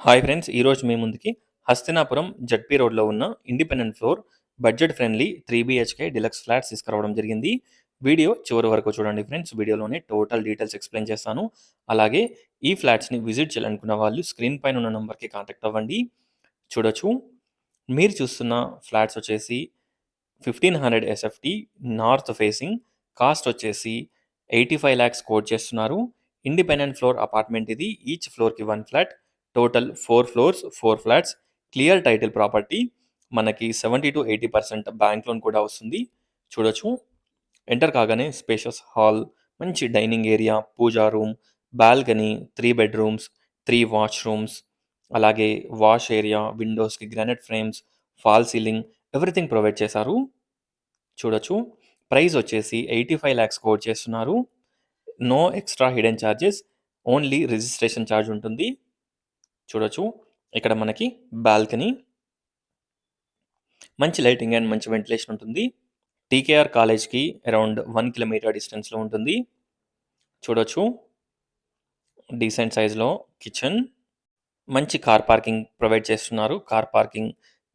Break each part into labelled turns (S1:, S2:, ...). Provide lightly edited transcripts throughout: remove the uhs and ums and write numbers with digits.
S1: Hi friends! ఈరోజు మీ ముందుకి Hastinapuram ZP రోడ్‌లో ఉన్న independent floor, budget friendly 3 BHK deluxe flats తీసుకురావడం జరిగింది. వీడియో చివరి వరకు చూడండి ఫ్రెండ్స్. వీడియోలోనే టోటల్ డీటెయిల్స్ ఎక్స్‌ప్లెయిన్ చేస్తాను. అలాగే ఈ ఫ్లాట్స్‌ని విజిట్ చేయాలనుకున్న వాళ్ళు స్క్రీన్ పైన ఉన్న నంబర్‌కి కాంటాక్ట్ అవ్వండి. చూడొచ్చు. మీరు చూస్తున్న ఫ్లాట్స్ వచ్చేసి 1500 ఎస్ఎఫ్టీ నార్త్ ఫేసింగ్. కాస్ట్ వచ్చేసి 85 లాక్స్ కోట్ చేస్తున్నారు. ఇండిపెండెంట్ ఫ్లోర్ అపార్ట్మెంట్ ఇది. ఈచ్ ఫ్లోర్‌కి 1 flat. Total 4 floors, 4 flats. Clear title property. మనకి 70-80% బ్యాంక్ లోన్ కూడా వస్తుంది. చూడొచ్చు. ఎంటర్ కాగానే స్పేషియస్ హాల్, మంచి dining area, puja room, balcony, 3 bedrooms, 3 washrooms, అలాగే వాష్ ఏరియా, విండోస్‌కి granite frames, fall ceiling everything provide చేశారు. చూడొచ్చు. ప్రైస్ వచ్చేసి 85 లాక్స్ కోట్ చేస్తున్నారు. No extra hidden charges. Only registration charge ఉంటుంది. చూడొచ్చు. ఇక్కడ మనకి బాల్కనీ, మంచి లైటింగ్ అండ్ మంచి వెంటిలేషన్ ఉంటుంది. టీకేఆర్ కాలేజ్‌కి అరౌండ్ 1 కిలోమీటర్ డిస్టెన్స్‌లో ఉంటుంది. చూడొచ్చు. డీసెంట్ సైజ్‌లో కిచెన్, మంచి కార్ పార్కింగ్ ప్రొవైడ్ చేస్తున్నారు. Car parking,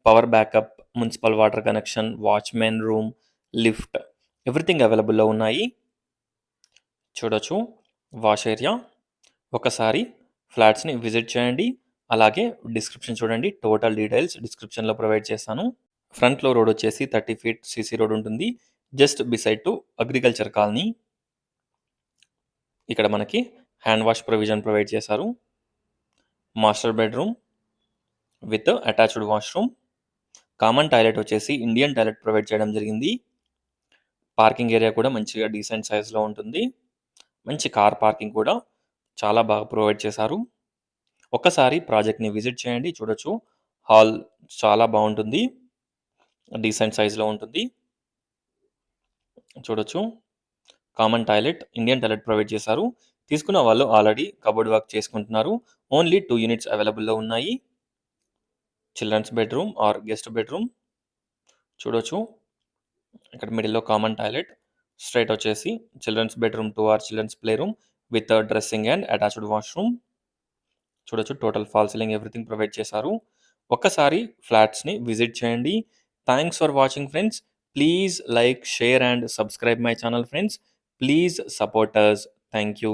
S1: power backup, municipal water connection, watchmen room, lift everything అవైలబుల్‌లో ఉన్నాయి. చూడొచ్చు. Wash area. ఒకసారి ఫ్లాట్స్‌ని విజిట్ చేయండి. అలాగే డిస్క్రిప్షన్ చూడండి. టోటల్ డీటెయిల్స్ డిస్క్రిప్షన్‌లో ప్రొవైడ్ చేస్తాను. ఫ్రంట్‌లో రోడ్ వచ్చేసి 30 ఫీట్ సీసీ రోడ్ ఉంటుంది. Just beside to agriculture colony. ఇక్కడ మనకి హ్యాండ్ వాష్ ప్రొవిజన్ ప్రొవైడ్ చేశారు. Master bedroom with attached washroom. Common toilet వచ్చేసి ఇండియన్ టాయిలెట్ ప్రొవైడ్ చేయడం జరిగింది. పార్కింగ్ ఏరియా కూడా మంచిగా డీసెంట్ సైజ్‌లో ఉంటుంది. మంచి కార్ పార్కింగ్ కూడా చాలా బాగా ప్రొవైడ్ చేశారు. ఒక్కసారి ప్రాజెక్ట్‌ని విజిట్ చేయండి. చూడొచ్చు. హాల్ చాలా బావుంటుంది. డీసెంట్ సైజ్‌లో ఉంటుంది. చూడొచ్చు. Common toilet, Indian toilet provide చేశారు. తీసుకున్న వాళ్ళు ఆల్రెడీ కబోర్డ్ వర్క్ చేసుకుంటున్నారు. ఓన్లీ 2 యూనిట్స్ అవైలబుల్‌లో ఉన్నాయి. Children's bedroom or guest bedroom. చూడొచ్చు. ఇక్కడ మిడిల్‌లో కామన్ టాయిలెట్. స్ట్రెయిట్ వచ్చేసి children's bedroom 2 or children's play room with dressing and attached washroom. చూడొచ్చు. Total fall ceiling everything provide చేశారు. ఒక్కసారి ఫ్లాట్స్‌ని విజిట్ చేయండి. Thanks for watching friends. Please like, share and subscribe my channel friends. Please support us. Thank you.